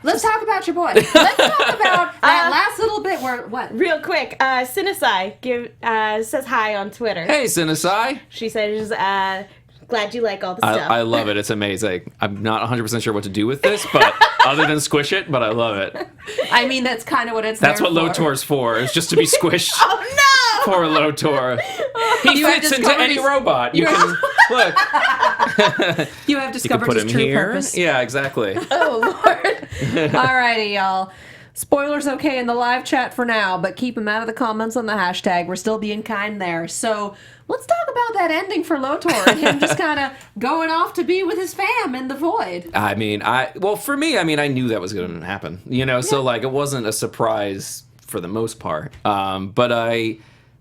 Let's talk about your boy. Let's talk about that last little bit where, what? Real quick, Sinisai says hi on Twitter. Hey, Sinisai. She says, glad you like all the stuff. I love it. It's amazing. I'm not 100% sure what to do with this, but other than squish it, but I love it. I mean, that's kind of what it's That's there what for. Lotor's for, is just to be squished. Oh no! Poor Lotor. He You have fits into discovered any his- robot. You can look. You have You can discovered put his him true here. purpose. Yeah, exactly. Oh, Lord. Alrighty, y'all. Spoilers okay in the live chat for now, but keep them out of the comments on the hashtag. We're still being kind there. So let's talk about that ending for Lotor and him just kind of going off to be with his fam in the void. I mean, for me, I knew that was going to happen. So like it wasn't a surprise for the most part. But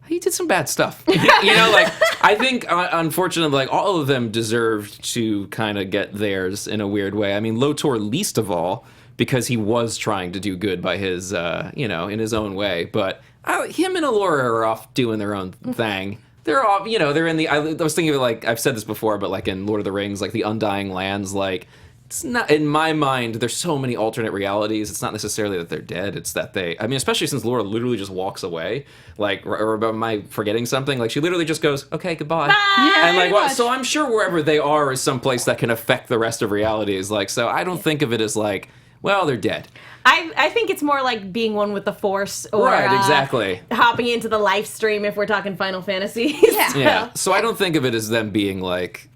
he did some bad stuff. Like I think unfortunately, like all of them deserved to kind of get theirs in a weird way. I mean, Lotor least of all, because he was trying to do good by his, in his own way. But him and Allura are off doing their own thing. They're off, they're in the. I was thinking of it, like, I've said this before, but like in Lord of the Rings, like the Undying Lands, like it's not, in my mind, there's so many alternate realities. It's not necessarily that they're dead. It's that especially since Laura literally just walks away. Like, or am I forgetting something? Like she literally just goes, "Okay, goodbye." Yeah, And like, pretty what? much. So I'm sure wherever they are is someplace that can affect the rest of realities. Like, so I don't think of it as like, well, they're dead. I think it's more like being one with the Force, or Right, exactly. hopping into the live stream if we're talking Final Fantasy. Yeah. Yeah. So I don't think of it as them being like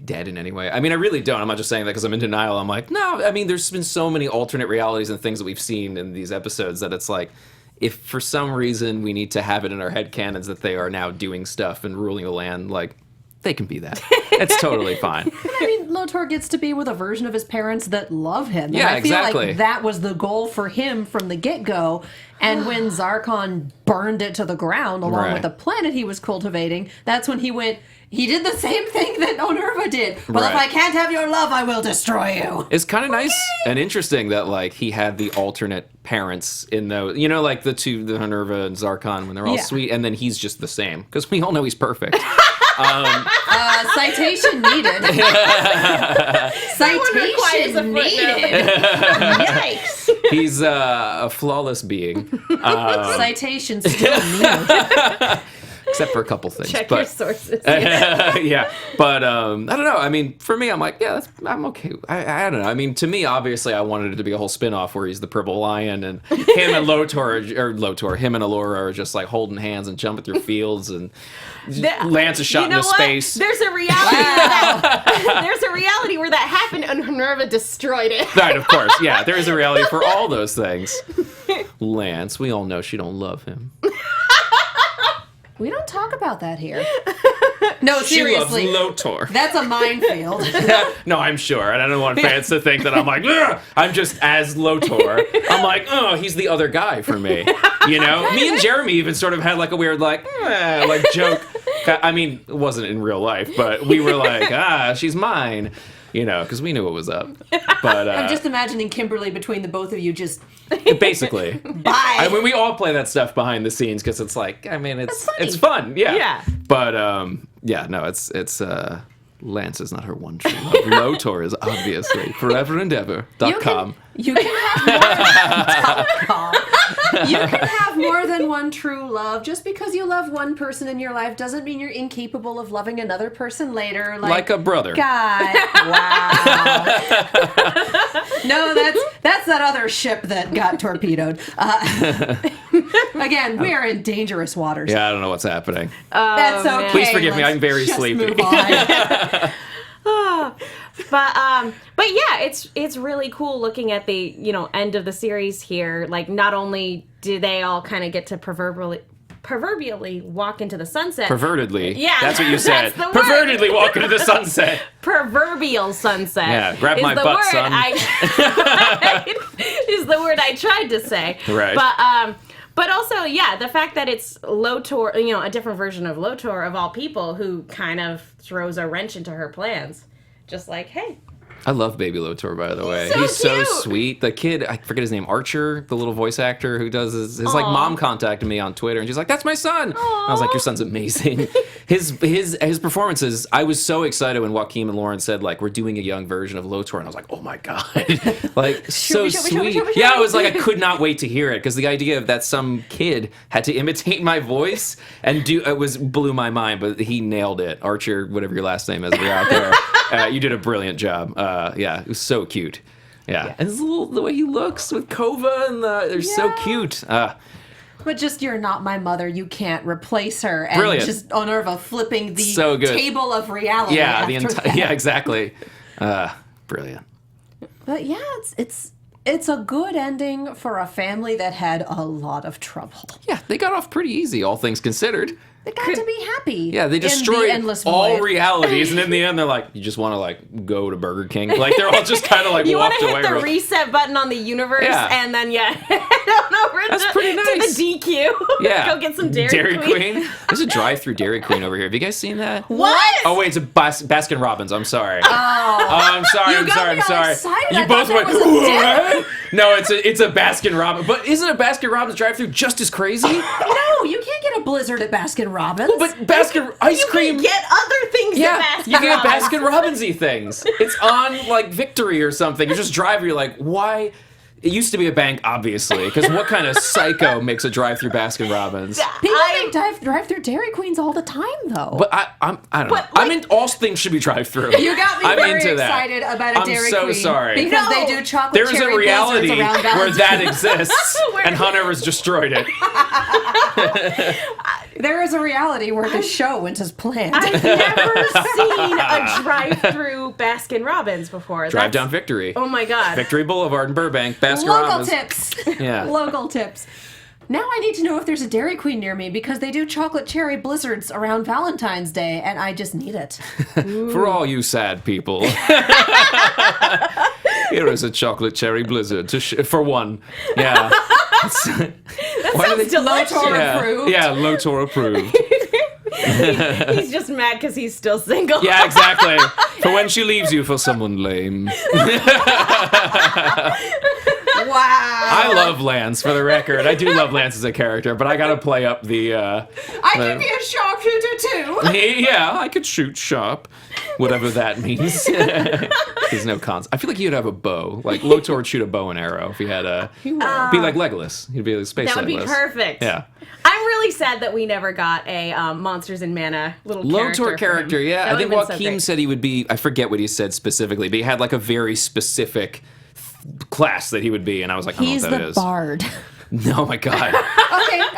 dead in any way. I mean, I really don't. I'm not just saying that because I'm in denial. I'm like, no. I mean, there's been so many alternate realities and things that we've seen in these episodes that it's like, if for some reason we need to have it in our head canons that they are now doing stuff and ruling the land, like, they can be that. It's totally fine. I mean, Lotor gets to be with a version of his parents that love him. And Yeah, I feel exactly. like that was the goal for him from the get-go. And when Zarkon burned it to the ground along Right. with the planet he was cultivating, that's when he did the same thing that Honerva did. Well, if Right. I can't have your love, I will destroy you. It's kind of nice and interesting that like he had the alternate parents in those, like the two, the Honerva and Zarkon, when they're all Yeah. sweet, and then he's just the same because we all know he's perfect. Citation needed. requires a Citation needed. Yikes! He's a flawless being. Citation still needed. except for a couple things. Check but, your sources. yeah, but I don't know. I mean, for me, I'm like, yeah, I'm okay. I don't know. I mean, to me, obviously, I wanted it to be a whole spin-off where he's the purple lion and him and him and Allura are just like holding hands and jumping through fields and Lance is shot into space. There's a reality. There's a reality where that happened and Honerva destroyed it. Right, of course. Yeah, there is a reality for all those things. Lance, we all know she don't love him. We don't talk about that here. No, seriously. She loves Lotor. That's a minefield. No, I'm sure. And I don't want fans to think that I'm like, ugh! I'm just as Lotor. I'm like, oh, he's the other guy for me. You know? Me and Jeremy even sort of had like a weird like joke. I mean, it wasn't in real life, but we were like, she's mine. You know, because we knew what was up. But I'm just imagining Kimberly between the both of you just... basically. Bye. I mean, we all play that stuff behind the scenes because it's like, I mean, it's fun. Yeah. Yeah. But, no, it's Lance is not her one true love. Lotor is obviously foreverandever.com. You can have more than one true love. Just because you love one person in your life doesn't mean you're incapable of loving another person later. Like a brother. God. Wow. No, that's that other ship that got torpedoed. Again, we are in dangerous waters. Yeah, I don't know what's happening. That's okay. Please forgive me. Let's I'm very just sleepy. move on. But yeah, it's really cool looking at the end of the series here. Like, not only do they all kind of get to proverbially walk into the sunset. Pervertedly. Yeah, That's what you said. that's the word. Pervertedly walk into the sunset. Proverbial sunset. Yeah, grab is my the butt, word son. is the word I tried to say. Right. But also, yeah, the fact that it's Lotor, a different version of Lotor of all people, who kind of throws a wrench into her plans. Just like, hey. I love Baby Lotor, by the way. so He's so cute. sweet. The kid, I forget his name, Archer, the little voice actor who does his like mom contacted me on Twitter and she's like, "That's my son." I was like, "Your son's amazing." His performances, I was so excited when Joaquin and Lauren said like, "We're doing a young version of Lotor," and I was like, "Oh my god." Like so sweet. Yeah, I was like, I could not wait to hear it because the idea of that some kid had to imitate my voice and blew my mind, but he nailed it. Archer, whatever your last name is, if you're out there. You did a brilliant job. Yeah, it was so cute. Yeah. And the way he looks with Kova and they're so cute. But just, you're not my mother. You can't replace her. And Brilliant. just Honerva flipping the So good. table of reality. Yeah, after exactly. Brilliant. But yeah, it's a good ending for a family that had a lot of trouble. Yeah, they got off pretty easy, all things considered. They got to be happy. Yeah, they in the destroyed endless all void. realities, and in the end, they're like, you just want to like go to Burger King. Like they're all just kind of like You want walked to away. hit the reset button on the universe and then head on over That's pretty nice. to the DQ. Yeah, Go get some Dairy Queen. There's a drive-through Dairy Queen over here. Have you guys seen that? What? Oh wait, it's a Baskin Robbins. I'm sorry. I'm sorry. You I'm got sorry. me I'm all sorry. excited. You I both thought went. that was a What? No, it's a Baskin Robbins. But isn't a Baskin Robbins drive-through just as crazy? No, you can't get a Blizzard at Baskin Robbins. But Baskin ice You cream. can get other things Yeah, at Baskin you can get Robbins. Baskin Robbins-y things. It's on like Victory or something. You just drive. You're like, why? It used to be a bank, obviously, because what kind of psycho makes a drive-through Baskin Robbins? People make drive-through Dairy Queens all the time, though. But I don't know. But, I like- mean, all things should be drive-through. You got me I'm very into that. excited about a Dairy I'm Queen. so sorry. Because they do chocolate There is cherry a reality blizzards around where Valentine's. that exists, and Honerva's destroyed it. There is a reality where the show went as planned. I've never seen a drive-through Baskin Robbins before. Drive down Victory. Oh my god. Victory Boulevard in Burbank. Baskin Local Robbins. tips. Yeah. Local tips. Now I need to know if there's a Dairy Queen near me because they do chocolate cherry blizzards around Valentine's Day, and I just need it. For all you sad people. Here is a chocolate cherry blizzard for one. Yeah. That sounds delicious. Lotor approved. Yeah, Lotor approved. He's just mad because he's still single. Yeah, exactly. For when she leaves you for someone lame. Wow. I love Lance, for the record. I do love Lance as a character, but I gotta play up the... I can be a sharpshooter too. Yeah, I could shoot sharp. whatever that means. There's no cons. I feel like you'd have a bow. Like Lotor would shoot a bow and arrow if he had a. Be like Legolas. He'd be like space Legolas. That would be perfect. Yeah. I'm really sad that we never got a Monsters and Mana little Lotor character, yeah. That I think would've been so Joaquin great. said he would be. I forget what he said specifically, but he had like a very specific class that he would be, and I was like, I don't He's know what the that is. bard. No, my God.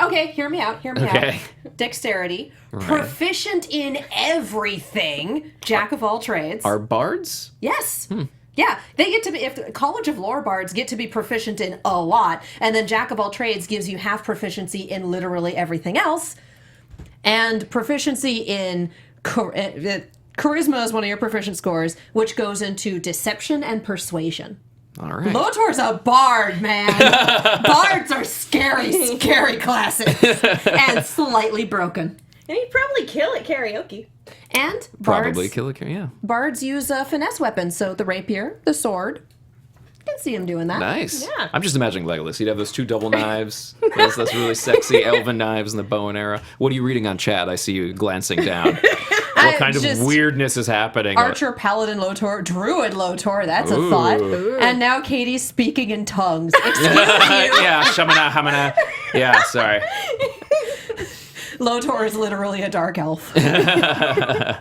Okay, hear me out. Okay. Dexterity, proficient in everything, jack of all trades. Are bards? Yes. Yeah, they get to be, if the College of Lore bards get to be proficient in a lot, and then jack of all trades gives you half proficiency in literally everything else, and proficiency in charisma is one of your proficient scores, which goes into deception and persuasion. All right. Lotor's a bard, man. Bards are scary classes. And slightly broken. And he'd probably kill at karaoke. And Probably bards, kill a yeah. bards use finesse weapons, so the rapier, the sword. You can see him doing that. Nice. Yeah. I'm just imagining Legolas. He'd have those two double knives, those really sexy elven knives, and the bow and arrow. What are you reading on chat? I see you glancing down. What kind of just weirdness is happening? Archer, Paladin, Lotor, Druid, Lotor, that's a Ooh. thought. And now Katie's speaking in tongues. Excuse me. Yeah, shamana, hamana. Yeah, sorry. Lotor is literally a dark elf. Uh,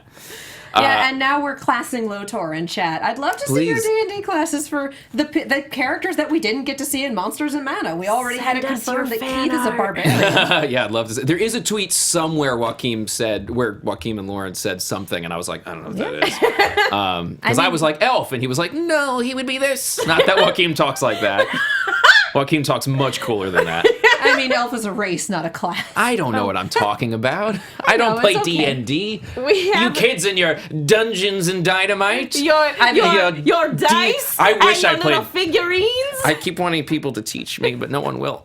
Yeah, and now we're classing Lotor in chat. I'd love to see your Please. D&D classes for the characters that we didn't get to see in Monsters and Mana. We already had it Send us confirmed your that fan Keith is a art. barbarian. Yeah, I'd love to say. There is a tweet somewhere Joaquin and Lauren said something, and I was like, I don't know what that is. Because I was like, elf, and he was like, no, he would be this. Not that Joaquin talks like that. Joaquin talks much cooler than that. I mean, elf is a race, not a class. I don't know what I'm talking about. I don't know, play it's okay. D&D. We You have kids and your Dungeons and Dynamite. your dice I wish and your I little played- figurines. I keep wanting people to teach me, but no one will.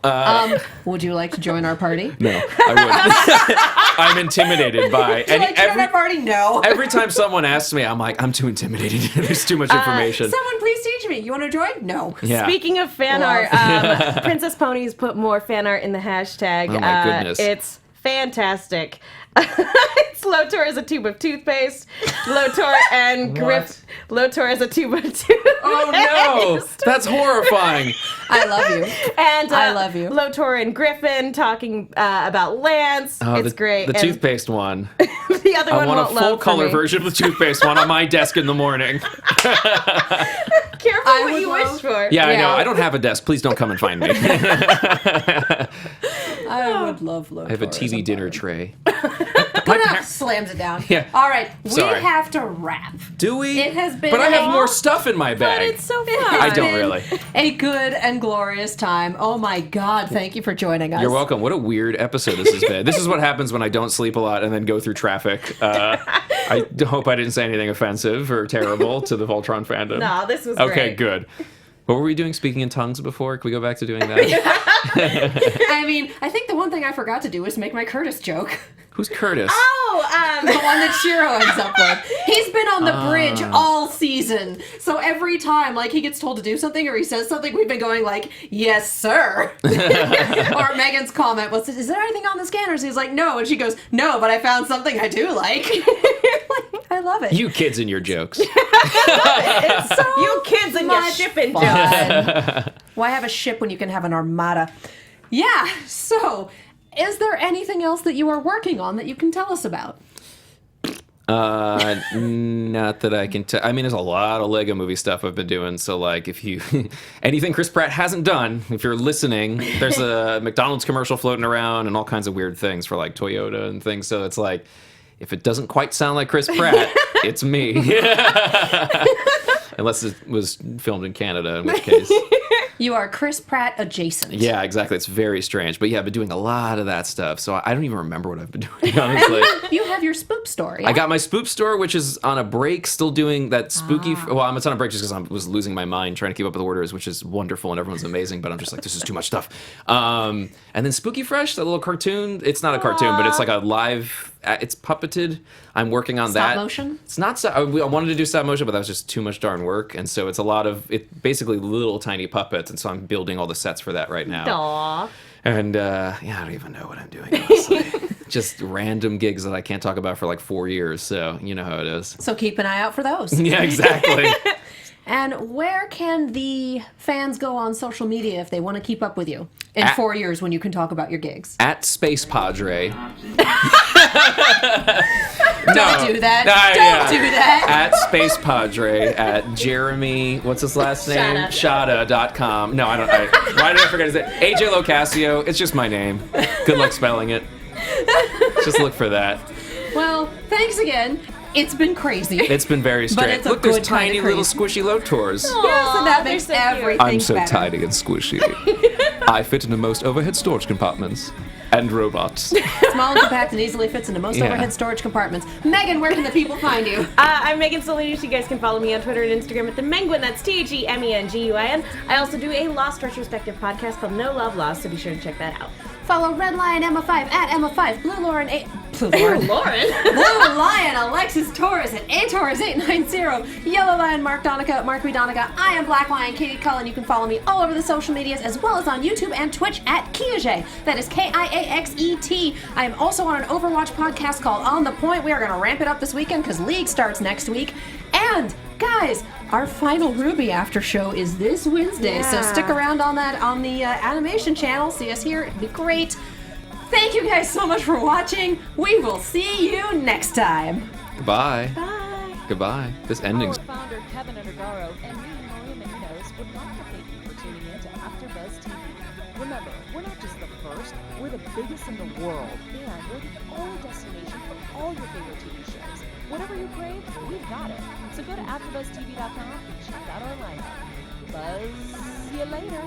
Would you like to join our party? No, I wouldn't. I'm intimidated by Would you like to join our party? No. every time someone asks me, I'm like, I'm too intimidated. There's too much information. Someone please teach me. You want to join? No. Yeah. Speaking of fan Love. art, Princess Ponies put more fan art in the hashtag. Oh my goodness. It's fantastic. It's Lotor as a tube of toothpaste. Lotor and Griff. Lotor as a tube of toothpaste. Oh no, that's horrifying. I love you. And I love you. Lotor and Griffin talking about Lance. Oh, it's the, great. The And toothpaste one. the other I one want a won't full load for color me. version of the toothpaste one on my desk in the morning. Careful I what would you love- wish for. Yeah, I know. Yeah. I don't have a desk. Please don't come and find me. I would love Lotor. I have a as TV dinner bard. tray. Good enough. Slams it down. Yeah. All right. We Sorry. have to wrap. Do we? It has been But I have a- more stuff in my But bag. it's so fun. I don't been really. A good and glorious time. Oh my God. Thank you for joining us. You're welcome. What a weird episode this has been. This is what happens when I don't sleep a lot and then go through traffic. I hope I didn't say anything offensive or terrible to the Voltron fandom. No, this was Okay, great. good. What were we doing? Speaking in tongues before? Can we go back to doing that? I mean, I think the one thing I forgot to do was make my Curtis joke. Who's Curtis? Oh, The one that Shiro ends up with. He's been on the bridge all season. So every time, like, he gets told to do something or he says something, we've been going like, yes, sir. Or Megan's comment was, is there anything on the scanners? He's like, no. And she goes, no, but I found something I do like. Like, I love it. You kids and your jokes. It's so you kids and your much shipping fun. jobs. Why have a ship when you can have an armada? Yeah, so is there anything else that you are working on that you can tell us about? Not that I can tell. I mean, there's a lot of Lego movie stuff I've been doing. So, like, if you anything Chris Pratt hasn't done, if you're listening, there's a McDonald's commercial floating around and all kinds of weird things for like Toyota and things. So it's like, if it doesn't quite sound like Chris Pratt, it's me. Unless it was filmed in Canada, in which case. You are Chris Pratt adjacent. Yeah, exactly. It's very strange. But yeah, I've been doing a lot of that stuff. So I don't even remember what I've been doing, honestly. You have your spoop story. I got my spoop store, which is on a break, still doing that spooky. Well, it's on a break just because I was losing my mind trying to keep up with the orders, which is wonderful and everyone's amazing. But I'm just like, this is too much stuff. And then Spooky Fresh, that little cartoon. It's not a cartoon, but it's like a live. It's puppeted. I'm working on that. Stop motion? It's not. I wanted to do stop motion, but that was just too much darn work. And so it's a lot of basically little tiny puppets. And so I'm building all the sets for that right now. Aw. And yeah, I don't even know what I'm doing, honestly. just random gigs that I can't talk about for like 4 years. So you know how it is. So keep an eye out for those. Yeah, exactly. And where can the fans go on social media if they want to keep up with you in 4 years when you can talk about your gigs? At Space Padre. Don't do that. Don't do that. At Space Padre, at Jeremy, what's his last name? Shada.com. No, I don't. Why did I forget his name? AJ LoCascio. It's just my name. Good luck spelling it. Just look for that. Well, thanks again. It's been crazy. It's been very strange. it's a Look, there's good kind tiny of little crazy. squishy Lotors. Yes, and that makes so cute. everything I'm so better. tiny and squishy. I fit into most overhead storage compartments. And robots. Small and compact and easily fits into most overhead storage compartments. Megan, where can the people find you? I'm Megan Salinas. You guys can follow me on Twitter and Instagram at the Menguin. That's TheMenguin. I also do a Lost retrospective podcast called No Love Lost, so be sure to check that out. Follow Red Lion Emma5 at Emma5, Blue Lion Alexis Torres at aTorres890, Yellow Lion Mark Donica at Mark B. Donica. I am Black Lion Katie Cullen. You can follow me all over the social medias as well as on YouTube and Twitch at Kiaxet. That is Kiaxet. I am also on an Overwatch podcast called On the Point. We are going to ramp it up this weekend because League starts next week. And guys, our final Ruby after show is this Wednesday, so stick around on the animation channel. See us here; it'd be great. Thank you guys so much for watching. We will see you next time. Goodbye. Bye. Goodbye. This ending's. Our founder Kevin Undergaro and me, Maria Menounos, would like to thank you for tuning in to AfterBuzz TV. Remember, we're not just the first, we're the biggest in the world, and we're the only destination for all your favorite TV shows. Whatever you crave, we've got it. So go to AfterBuzzTV.com and check out our lineup. Buzz you later.